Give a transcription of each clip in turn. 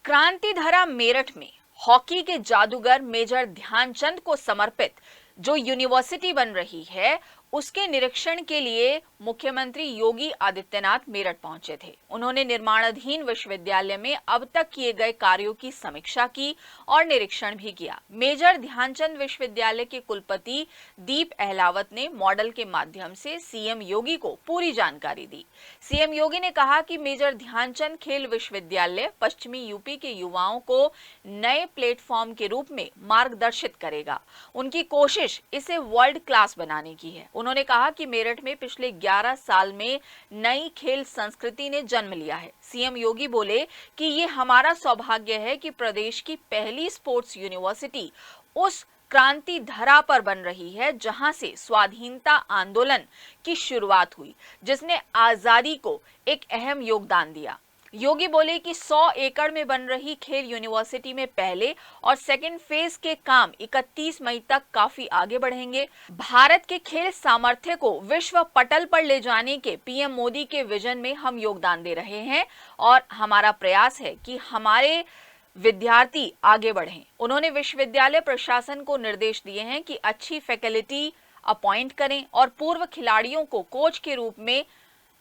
क्रांतिधरा मेरठ में हॉकी के जादूगर मेजर ध्यानचंद को समर्पित जो यूनिवर्सिटी बन रही है उसके निरीक्षण के लिए मुख्यमंत्री योगी आदित्यनाथ मेरठ पहुंचे थे। उन्होंने निर्माणाधीन विश्वविद्यालय में अब तक किए गए कार्यों की समीक्षा की और निरीक्षण भी किया। मेजर ध्यानचंद विश्वविद्यालय के कुलपति दीप अहलावत ने मॉडल के माध्यम से सीएम योगी को पूरी जानकारी दी। सीएम योगी ने कहा कि मेजर ध्यानचंद खेल विश्वविद्यालय पश्चिमी यूपी के युवाओं को नए प्लेटफॉर्म के रूप में मार्गदर्शित करेगा। उनकी कोशिश इसे वर्ल्ड क्लास बनाने की है। उन्होंने कहा कि मेरठ में पिछले 11 साल में नई खेल संस्कृति ने जन्म लिया है। सीएम योगी बोले कि ये हमारा सौभाग्य है कि प्रदेश की पहली स्पोर्ट्स यूनिवर्सिटी उस क्रांति धरा पर बन रही है जहां से स्वाधीनता आंदोलन की शुरुआत हुई, जिसने आजादी को एक अहम योगदान दिया। योगी बोले कि 100 एकड़ में बन रही खेल यूनिवर्सिटी में पहले और सेकेंड फेज के काम 31 मई तक काफी आगे बढ़ेंगे। भारत के खेल सामर्थ्य को विश्व पटल पर ले जाने के पीएम मोदी के विजन में हम योगदान दे रहे हैं और हमारा प्रयास है कि हमारे विद्यार्थी आगे बढ़ें। उन्होंने विश्वविद्यालय प्रशासन को निर्देश दिए हैं कि अच्छी फैकल्टी अपॉइंट करें और पूर्व खिलाड़ियों को कोच के रूप में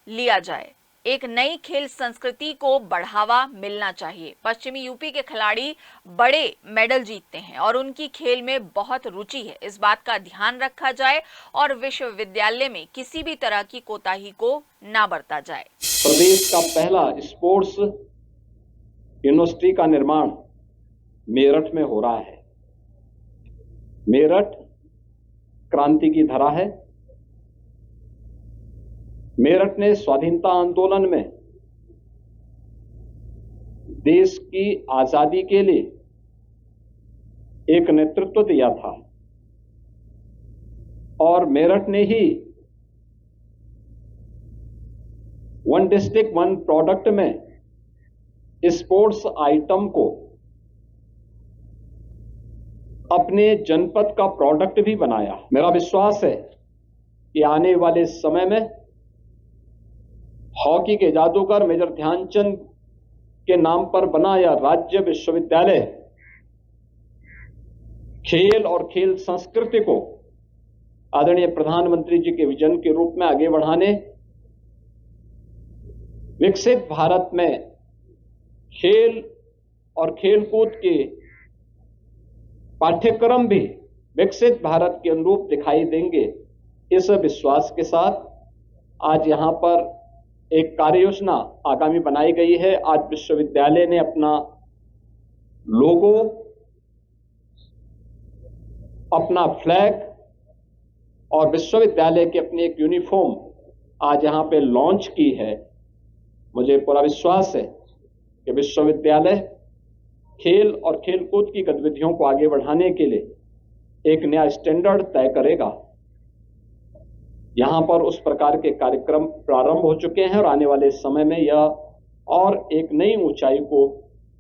लिया जाए। एक नई खेल संस्कृति को बढ़ावा मिलना चाहिए। पश्चिमी यूपी के खिलाड़ी बड़े मेडल जीतते हैं और उनकी खेल में बहुत रुचि है। इस बात का ध्यान रखा जाए और विश्वविद्यालय में किसी भी तरह की कोताही को ना बरता जाए। प्रदेश का पहला स्पोर्ट्स यूनिवर्सिटी का निर्माण मेरठ में हो रहा है। मेरठ क्रांति की धरा है। मेरठ ने स्वाधीनता आंदोलन में देश की आजादी के लिए एक नेतृत्व दिया था और मेरठ ने ही वन डिस्ट्रिक्ट वन प्रोडक्ट में स्पोर्ट्स आइटम को अपने जनपद का प्रोडक्ट भी बनाया। मेरा विश्वास है कि आने वाले समय में हॉकी के जादूगर मेजर ध्यानचंद के नाम पर बना यह राज्य विश्वविद्यालय खेल और खेल संस्कृति को आदरणीय प्रधानमंत्री जी के विजन के रूप में आगे बढ़ाने, विकसित भारत में खेल और खेलकूद के पाठ्यक्रम भी विकसित भारत के अनुरूप दिखाई देंगे। इस विश्वास के साथ आज यहां पर एक कार्य योजना आगामी बनाई गई है। आज विश्वविद्यालय ने अपना लोगो, अपना फ्लैग और विश्वविद्यालय की अपनी एक यूनिफॉर्म आज यहां पे लॉन्च की है। मुझे पूरा विश्वास है कि विश्वविद्यालय खेल और खेलकूद की गतिविधियों को आगे बढ़ाने के लिए एक नया स्टैंडर्ड तय करेगा। यहां पर उस प्रकार के कार्यक्रम प्रारंभ हो चुके हैं और आने वाले समय में यह और एक नई ऊंचाई को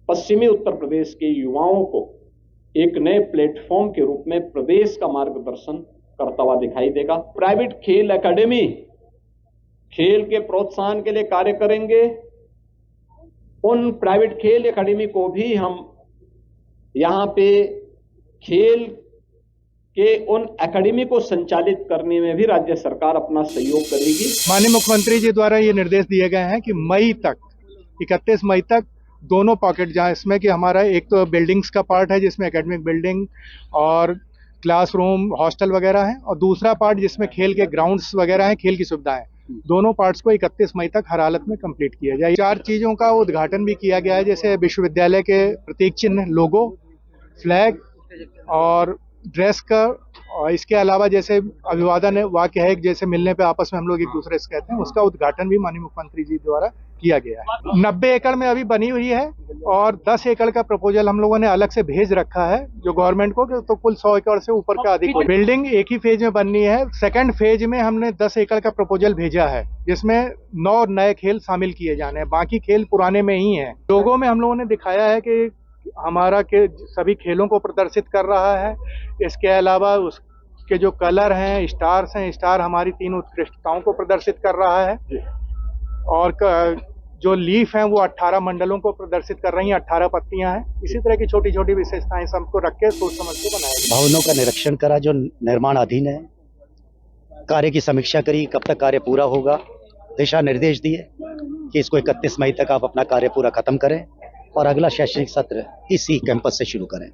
पश्चिमी उत्तर प्रदेश के युवाओं को एक नए प्लेटफॉर्म के रूप में प्रदेश का मार्गदर्शन करता हुआ दिखाई देगा। प्राइवेट खेल एकेडमी खेल के प्रोत्साहन के लिए कार्य करेंगे। उन प्राइवेट खेल एकेडमी को भी हम यहां पे खेल कि उन एकेडमी को संचालित करने में भी राज्य सरकार अपना सहयोग करेगी। माननीय मुख्यमंत्री जी द्वारा ये निर्देश दिए गए हैं कि मई तक 31 मई तक दोनों पॉकेट, जहाँ इसमें कि हमारा एक तो बिल्डिंग्स का पार्ट है जिसमें एकेडमिक बिल्डिंग और क्लासरूम हॉस्टल वगैरह है, और दूसरा पार्ट जिसमें खेल के ग्राउंड्स वगैरह हैं, खेल की सुविधाएं, दोनों पार्ट्स को 31 मई तक हर हालत में कंप्लीट किया जाए। 4 चीज़ों का उद्घाटन भी किया गया है, जैसे विश्वविद्यालय के प्रतीक चिन्ह, लोगो, फ्लैग और ड्रेस का, और इसके अलावा जैसे अभिवादन वाक्य है जैसे मिलने पे आपस में हम लोग एक दूसरे से कहते हैं, उसका उद्घाटन भी माननीय मुख्यमंत्री जी द्वारा किया गया है। 90 एकड़ में अभी बनी हुई है और 10 एकड़ का प्रपोजल हम लोगों ने अलग से भेज रखा है जो गवर्नमेंट को, तो कुल 100 एकड़ से ऊपर का अधिक बिल्डिंग एक ही फेज में बननी है। सेकंड फेज में हमने 10 एकड़ का प्रपोजल भेजा है जिसमें 9 नए खेल शामिल किए जाने हैं, बाकी खेल पुराने में ही है। लोगों में हम लोगों ने दिखाया है कि हमारा के सभी खेलों को प्रदर्शित कर रहा है। इसके अलावा उसके जो कलर हैं, स्टार्स हैं, स्टार हमारी 3 उत्कृष्टताओं को प्रदर्शित कर रहा है। और जो लीफ हैं वो 18 मंडलों को प्रदर्शित कर रही हैं, 18 पत्तियां हैं। इसी तरह की छोटी छोटी विशेषताएं सबको रख के सोच समझ के बनाया गया। भवनों का निरीक्षण करा जो निर्माणाधीन है, कार्य की समीक्षा करी, कब तक कार्य पूरा होगा, दिशा निर्देश दिए कि इसको 31 मई तक आप अपना कार्य पूरा खत्म करें और अगला शैक्षणिक सत्र इसी कैंपस से शुरू करें।